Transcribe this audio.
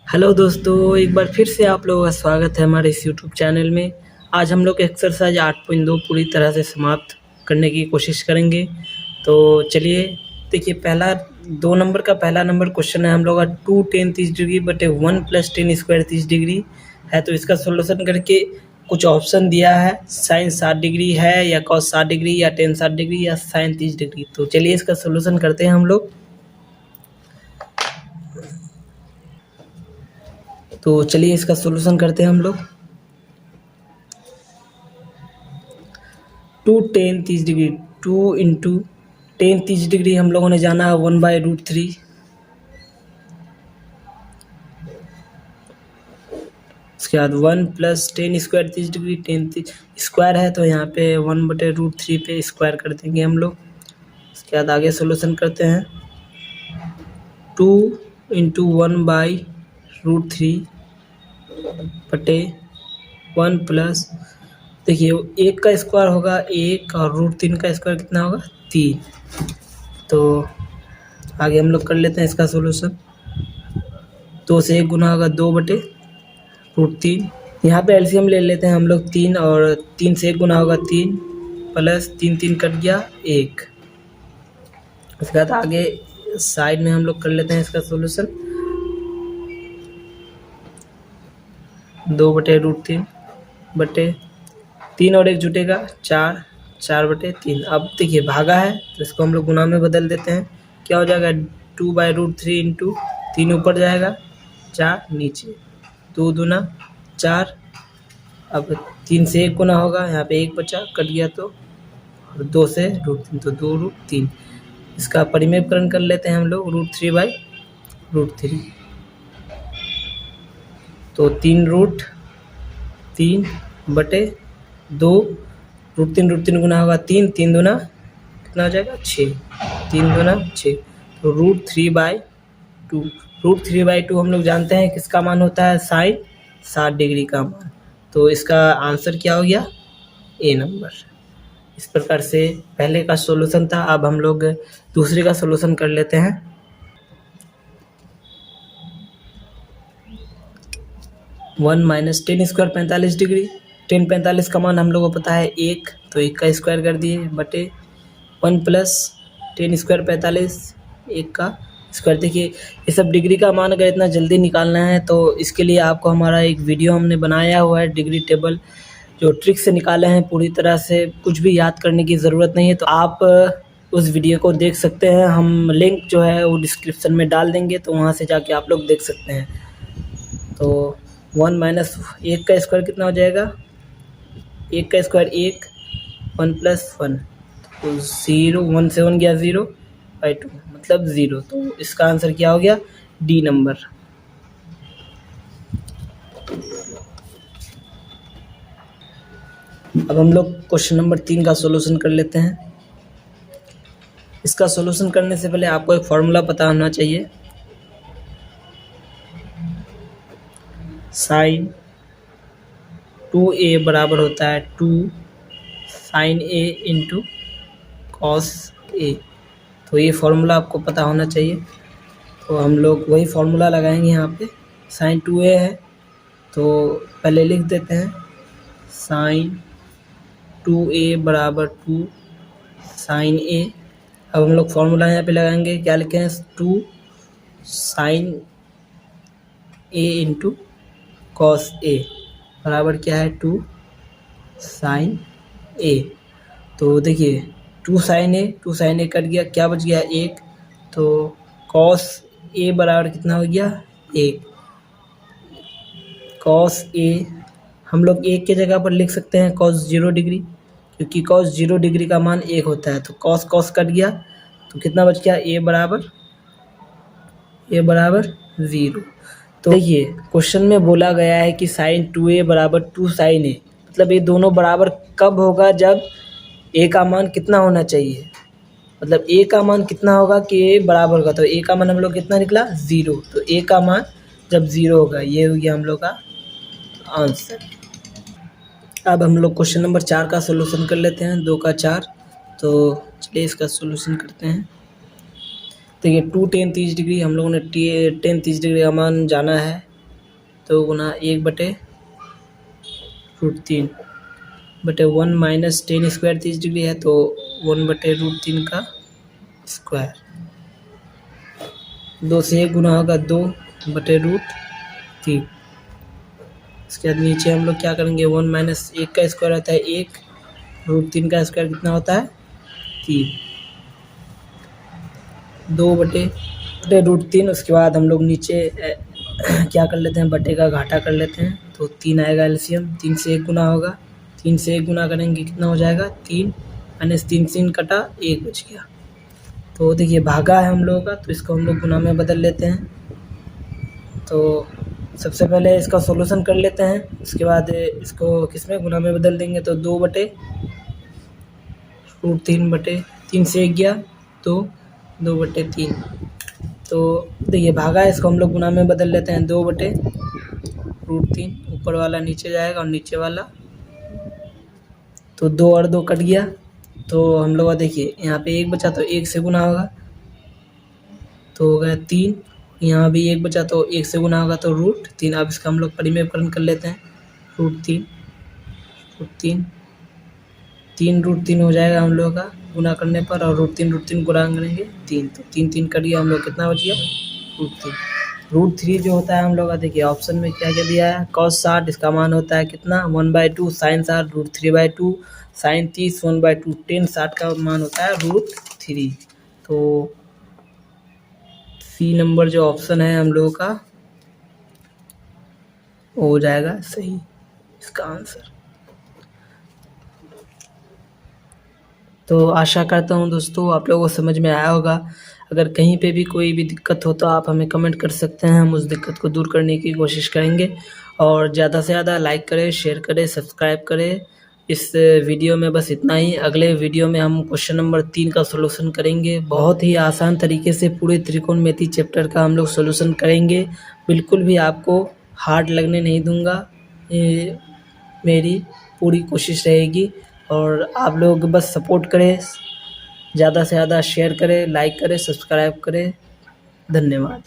Hello दोस्तों, एक बार फिर से आप लोगों का स्वागत है हमारे इस यूट्यूब चैनल में। आज हम लोग एक्सरसाइज 8.2 पूरी तरह से समाप्त करने की कोशिश करेंगे। तो चलिए देखिए, पहला 2 नंबर का पहला नंबर क्वेश्चन है हम लोग का 2 tan 30 डिग्री बटे 1 प्लस tan स्क्वायर 30 डिग्री है। तो इसका सोल्यूशन करके कुछ ऑप्शन दिया है, साइन 60 डिग्री है या कॉस 60 डिग्री या tan 60 डिग्री या साइन 30 डिग्री। तो चलिए इसका सोल्यूशन करते हैं हम लोग। तो चलिए इसका सोल्यूशन करते हैं हम लोग। 2 tan 30 degree 2 into tan 30 degree हम लोगों ने जाना है 1/√3। उसके बाद 1 plus tan square 30 degree, tan 30 square है तो यहाँ पे 1/√3 पे स्क्वायर कर देंगे हम लोग। उसके बाद आगे सोल्यूशन करते हैं। 2 इंटू 1/√3 बटे 1 प्लस, देखिए 1 का स्क्वायर होगा 1 और √3 का स्क्वायर कितना होगा 3। तो आगे हम लोग कर लेते हैं इसका सोल्यूशन। 2 से 1 गुना होगा 2/√3। यहाँ पे एलसीएम ले लेते हैं हम लोग 3, और 3 से 1 गुना होगा 3 प्लस 3 3 कट गया 1। उसके बाद आगे साइड में हम लोग कर लेते हैं इसका सोल्यूशन। 2/√3 बटे 3 और 1 जुटेगा 4, 4/3। अब देखिए भागा है तो इसको हम लोग गुना में बदल देते हैं। क्या हो जाएगा 2/√3 इंटू 3 ऊपर जाएगा 4 नीचे, 2 दूना 4। अब 3 से 1 गुना होगा, यहाँ पे 1 बचा कट गया तो, और 2 से √3 तो 2√3। इसका परिमेयकरण कर लेते हैं हम लोग √3/√3। तो 3√3 बटे 2, √3 गुना होगा 3, 3 दूना कितना हो जाएगा 6, 3 दूना 6। तो √3/2, √3/2 हम लोग जानते हैं किसका मान होता है, साइन 60 डिग्री का मान। तो इसका आंसर क्या हो गया, ए नंबर। इस प्रकार से पहले का सॉल्यूशन था। अब हम लोग दूसरे का सॉल्यूशन कर लेते हैं। 1 minus tan square 45 degree, tan 45 का मान हम लोगों को पता है 1, तो 1 का स्क्वायर कर दिए बटे 1 प्लस tan स्क्वायर 45, 1 का स्क्वायर। देखिए ये सब डिग्री का मान अगर इतना जल्दी निकालना है तो इसके लिए आपको हमारा एक वीडियो हमने बनाया हुआ है, डिग्री टेबल जो ट्रिक से निकाले हैं। पूरी तरह से कुछ भी याद करने की ज़रूरत नहीं है, तो आप उस वीडियो को देख सकते हैं। हम लिंक जो है वो डिस्क्रिप्शन में डाल देंगे, तो वहाँ से जाके आप लोग देख सकते हैं। तो 1 माइनस 1 का स्क्वायर कितना हो जाएगा, 1 का स्क्वायर 1, 1 प्लस 1 तो 0, 1 से 1 गया 0/2 मतलब 0। तो इसका आंसर क्या हो गया, डी नंबर। अब हम लोग क्वेश्चन नंबर 3 का सॉल्यूशन कर लेते हैं। इसका सॉल्यूशन करने से पहले आपको एक फार्मूला पता होना चाहिए। साइन 2a बराबर होता है 2 sine a into cos a। तो ये फार्मूला आपको पता होना चाहिए। तो हम लोग वही फार्मूला लगाएंगे यहाँ पे। साइन 2a है तो पहले लिख देते हैं साइन 2a बराबर 2 साइन a। अब हम लोग फार्मूला यहाँ पे लगाएंगे, क्या लिखे हैं, 2 sine a into cos a बराबर क्या है 2 साइन a। तो देखिए 2 साइन a कट गया, क्या बच गया 1, तो कॉस a बराबर कितना हो गया 1। कॉस a हम लोग 1 के जगह पर लिख सकते हैं कॉस 0 डिग्री, क्योंकि कॉस 0 डिग्री का मान 1 होता है। तो कॉस कट गया तो कितना बच गया, a बराबर 0। तो देखिए क्वेश्चन में बोला गया है कि साइन 2a बराबर 2 साइन a, मतलब ये दोनों बराबर कब होगा, जब a का मान कितना होना चाहिए, मतलब a का मान कितना होगा कि a बराबर होगा। तो a का मान हम लोग कितना निकला 0, तो a का मान जब 0 होगा, ये हो गया हम लोग का आंसर। अब हम लोग क्वेश्चन नंबर 4 का सोल्यूशन कर लेते हैं, 2 का 4। तो चलिए इसका सोल्यूशन करते हैं। देखिए 2 tan 30 डिग्री हम लोगों ने tan 30 डिग्री का मान जाना है तो गुना 1/√3 बटे 1 माइनस 10 स्क्वायर 30 डिग्री है तो 1/√3 का स्क्वायर। 2 से 1 गुना होगा 2/√3। इसके बाद नीचे हम लोग क्या करेंगे, 1 माइनस 1 का स्क्वायर होता है 1, √3 का स्क्वायर कितना होता है 3, 2/√3। उसके बाद हम लोग नीचे क्या कर लेते हैं, बटे का घाटा कर लेते हैं तो 3 आएगा एलसीएम। 3 से 1 गुना होगा, 3 से 1 गुना करेंगे कितना हो जाएगा 3 माइनस 3 कटा 1 बच गया। तो देखिए भागा है हम लोगों का, तो इसको हम लोग गुना में बदल लेते हैं। तो सबसे पहले इसका सॉल्यूशन कर लेते हैं, उसके बाद इसको किस में गुना में बदल देंगे तो 2/√3 बटे 3 से 1 गया तो 2/3। तो देखिए भागा है, इसको हम लोग गुना में बदल लेते हैं 2/√3। ऊपर वाला नीचे जाएगा और नीचे वाला तो 2 और 2 कट गया। तो हम लोग देखिए यहाँ पे 1 बचा तो 1 से गुना होगा तो हो गया 3। यहाँ भी 1 बचा तो 1 से गुना होगा तो √3। अब इसका हम लोग परिमेयकरण कर लेते हैं, √3 3√3 हो जाएगा हम लोग का गुना करने पर, और √3 गुना करेंगे 3 तो 3 कट गया, हम लोग कितना बच गया √3 जो होता है हम लोग का। देखिए ऑप्शन में क्या क्या दिया है, cos 60 इसका मान होता है कितना 1/2, sin 60 √3/2, sin 30 1/2, tan 60 का मान होता है √3। तो सी नंबर जो ऑप्शन है हम लोगों का वो हो जाएगा सही इसका आंसर। तो आशा करता हूँ दोस्तों आप लोगों को समझ में आया होगा। अगर कहीं पे भी कोई भी दिक्कत हो तो आप हमें कमेंट कर सकते हैं, हम उस दिक्कत को दूर करने की कोशिश करेंगे। और ज़्यादा से ज़्यादा लाइक करें, शेयर करें, सब्सक्राइब करें। इस वीडियो में बस इतना ही। अगले वीडियो में हम क्वेश्चन नंबर 3 का सॉल्यूशन करेंगे। बहुत ही आसान तरीके से पूरे त्रिकोणमिति चैप्टर का हम लोग सॉल्यूशन करेंगे। बिल्कुल भी आपको हार्ड लगने नहीं दूंगा, ये मेरी पूरी कोशिश रहेगी। और आप लोग बस सपोर्ट करें, ज़्यादा से ज़्यादा शेयर करें, लाइक करें, सब्सक्राइब करें। धन्यवाद।